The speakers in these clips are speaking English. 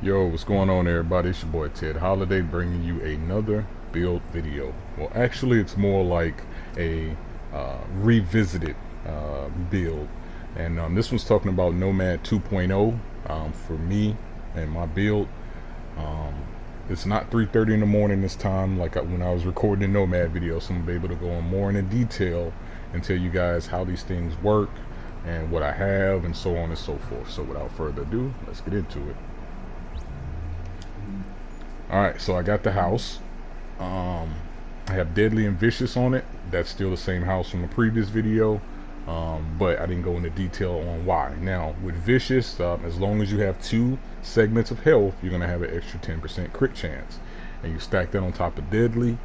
Yo, what's going on everybody? It's your boy Ted Holiday bringing you another build video. Well, actually it's more like a revisited build. And this one's talking about Nomad 2.0 for me and my build. Um, it's not 3:30 in the morning this time like when I was recording the Nomad video, so I'm going to be able to go on more into detail and tell you guys how these things work and what I have and so on and so forth. So without further ado, let's get into it. Alright, so I got the house. I have Deadly and Vicious on it. That's still the same house from the previous video, but I didn't go into detail on why. Now, with Vicious, as long as you have 2 segments of health, you're going to have an extra 10% crit chance. And you stack that on top of Deadly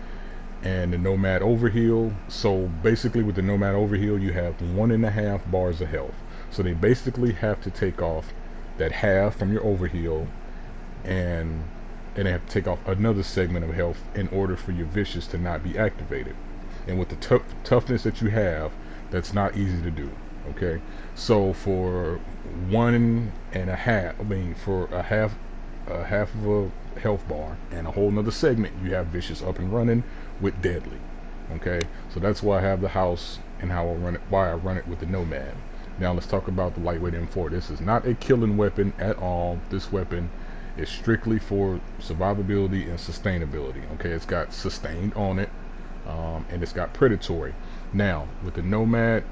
and the Nomad Overheal. So basically with the Nomad Overheal, you have 1.5 bars of health. So they basically have to take off that half from your Overheal and they have to take off another segment of health in order for your Vicious to not be activated. And with the toughness that you have, that's not easy to do. Okay, so for 1.5, for a half of a health bar and a whole nother segment, you have Vicious up and running with Deadly. Okay, so that's why I have the house and how I run it, why I run it with the Nomad. Now let's talk about the lightweight M4. This is not a killing weapon at all. This weapon is strictly for survivability and sustainability. Okay, it's got sustained on it, and it's got predatory. Now with the Nomad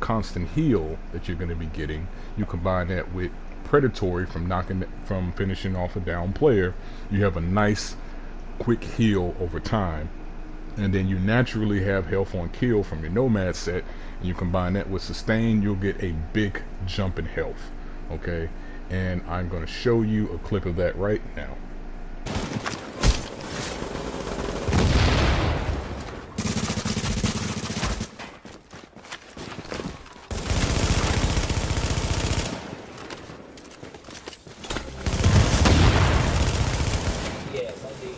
constant heal that you're going to be getting, you combine that with predatory from finishing off a down player, you have a nice quick heal over time. And then you naturally have health on kill from your Nomad set, and you combine that with sustain, you'll get a big jump in health. Okay, and I'm going to show you a clip of that right now. Yes, I do.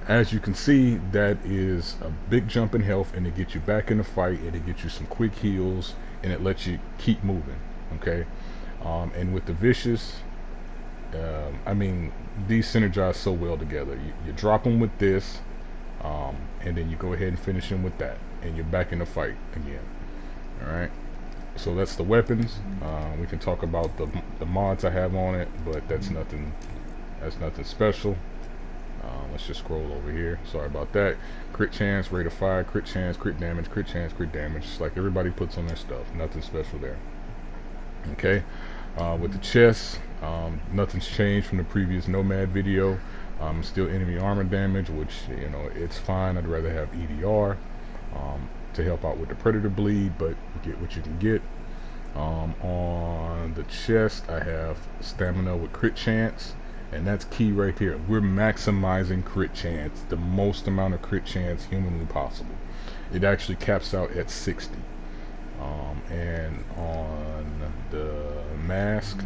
As you can see, that is a big jump in health, and it gets you back in the fight, and it gets you some quick heals, and it lets you keep moving. Okay, and with the Vicious, I mean, these synergize so well together. You drop them with this, and then you go ahead and finish them with that, and you're back in the fight again. All right, so that's the weapons. We can talk about the mods I have on it, but that's nothing special. Let's just scroll over here. Sorry about that. Crit chance, rate of fire, crit chance, crit damage, crit chance, crit damage. Just like everybody puts on their stuff. Nothing special there. Okay. With the chest, nothing's changed from the previous Nomad video. Still enemy armor damage, which, you know, it's fine. I'd rather have EDR to help out with the predator bleed, but you get what you can get. On the chest, I have stamina with crit chance. And that's key right here. We're maximizing crit chance, the most amount of crit chance humanly possible. It actually caps out at 60. And on the mask,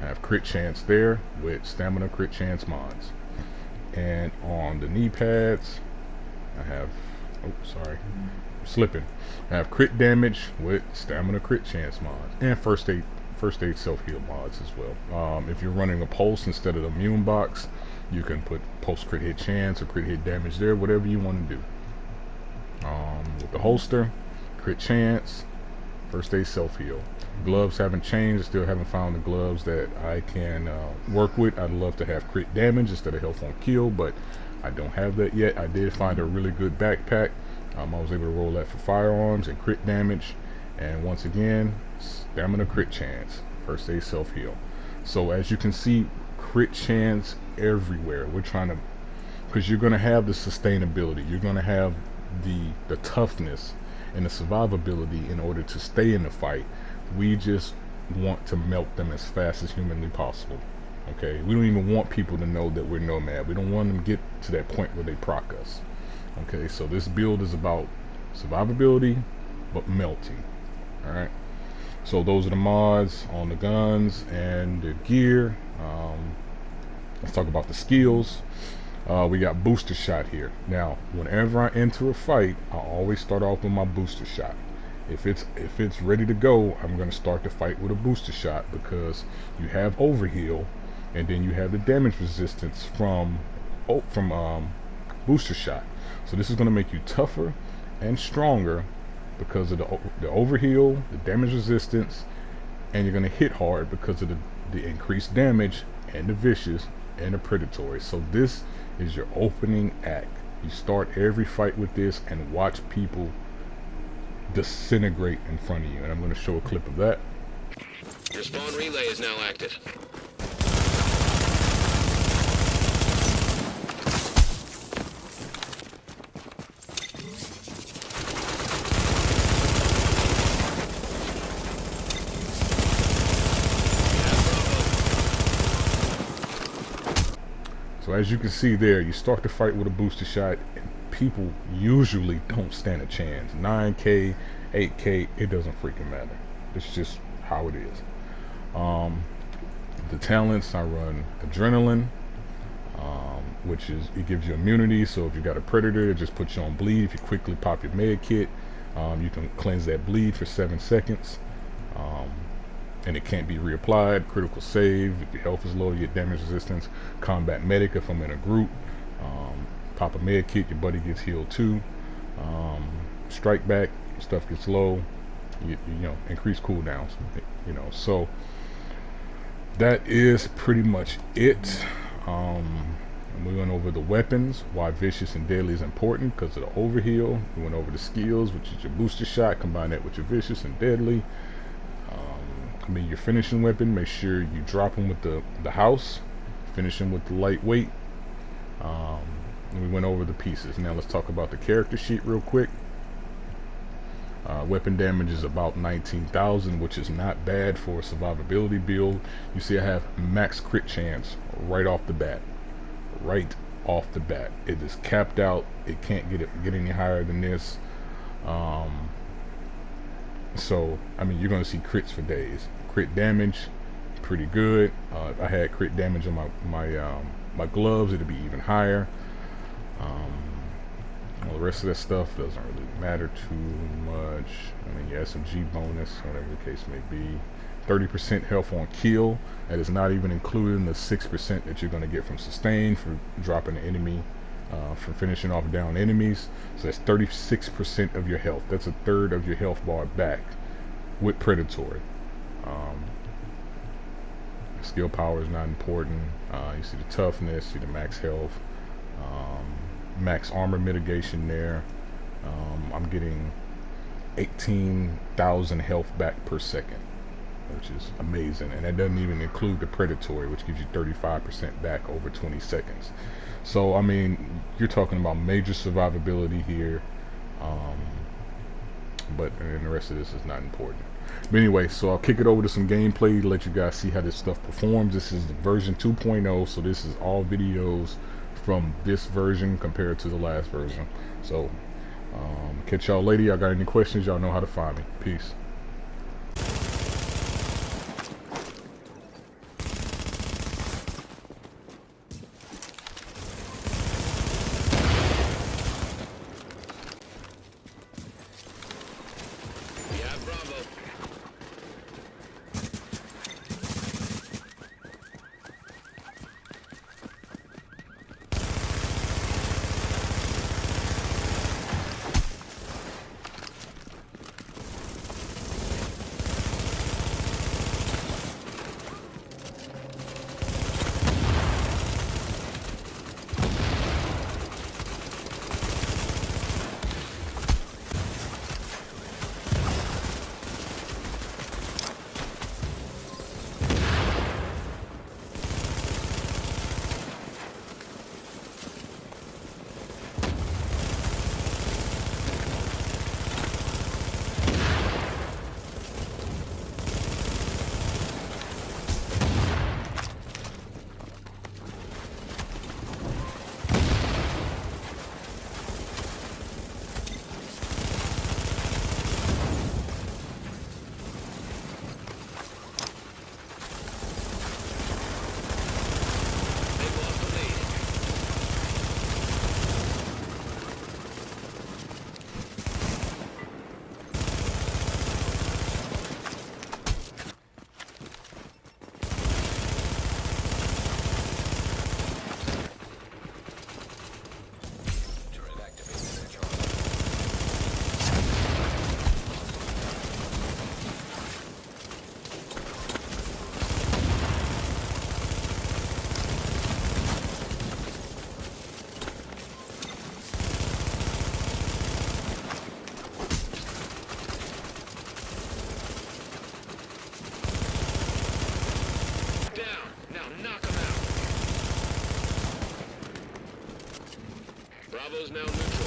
I have crit chance there with stamina crit chance mods. And on the knee pads, I have, oh sorry, I'm slipping. I have crit damage with stamina crit chance mods and first aid self-heal mods as well. If you're running a pulse instead of the immune box, you can put pulse crit hit chance or crit hit damage there, whatever you want to do. With the holster, crit chance, first aid self-heal. Gloves haven't changed. I still haven't found the gloves that I can work with. I'd love to have crit damage instead of health on kill, but I don't have that yet. I did find a really good backpack. I was able to roll that for firearms and crit damage. And once again, stamina crit chance, first aid self-heal. So as you can see, crit chance everywhere. We're trying to, because you're going to have the sustainability, you're going to have the toughness and the survivability in order to stay in the fight. We just want to melt them as fast as humanly possible. Okay, we don't even want people to know that we're Nomad. We don't want them to get to that point where they proc us. Okay, so this build is about survivability but melting. Alright, so those are the mods on the guns and the gear. Let's talk about the skills. We got booster shot here. Now, whenever I enter a fight, I always start off with my booster shot. If it's ready to go, I'm going to start the fight with a booster shot, because you have overheal, and then you have the damage resistance from booster shot. So this is going to make you tougher and stronger because of the overheal, the damage resistance, and you're going to hit hard because of the increased damage and the vicious and the predatory. So this is your opening act. You start every fight with this and watch people disintegrate in front of you, and I'm going to show a clip of that. Your spawn relay is now active. So as you can see there, you start the fight with a booster shot, and people usually don't stand a chance. 9K, 8K, it doesn't freaking matter. It's just how it is. The talents, I run adrenaline, which is, it gives you immunity. So if you got a predator, it just puts you on bleed. If you quickly pop your med kit, you can cleanse that bleed for 7 seconds. And it can't be reapplied. Critical save if your health is low, you get damage resistance. Combat medic if I'm in a group. Pop a med kit, your buddy gets healed too. Strike back, stuff gets low. You know, increase cooldowns. You know, so that is pretty much it. We went over the weapons, why vicious and deadly is important because of the overheal. We went over the skills, which is your booster shot. Combine that with your vicious and deadly. I mean, your finishing weapon, make sure you drop them with the house, finish them with the lightweight. And we went over the pieces. Now let's talk about the character sheet real quick. Weapon damage is about 19,000, which is not bad for a survivability build. You see I have max crit chance right off the bat. Right off the bat. It is capped out. It can't get any higher than this. So, I mean, you're going to see crits for days. Crit damage, pretty good. If I had crit damage on my gloves, it'd be even higher. Well, the rest of that stuff doesn't really matter too much. I mean, your SMG bonus, whatever the case may be. 30% health on kill. That is not even including the 6% that you're going to get from sustain for dropping an enemy, for finishing off down enemies. So that's 36% of your health. That's a third of your health bar back with predatory. Skill power is not important. You see the toughness, see the max health, max armor mitigation there. I'm getting 18,000 health back per second, which is amazing, and that doesn't even include the predatory, which gives you 35% back over 20 seconds. So I mean, you're talking about major survivability here, but and the rest of this is not important. But anyway, so I'll kick it over to some gameplay to let you guys see how this stuff performs. This is the version 2.0, so this is all videos from this version compared to the last version. So catch y'all later. Y'all got any questions, y'all know how to find me. Peace. Bravo's now neutral.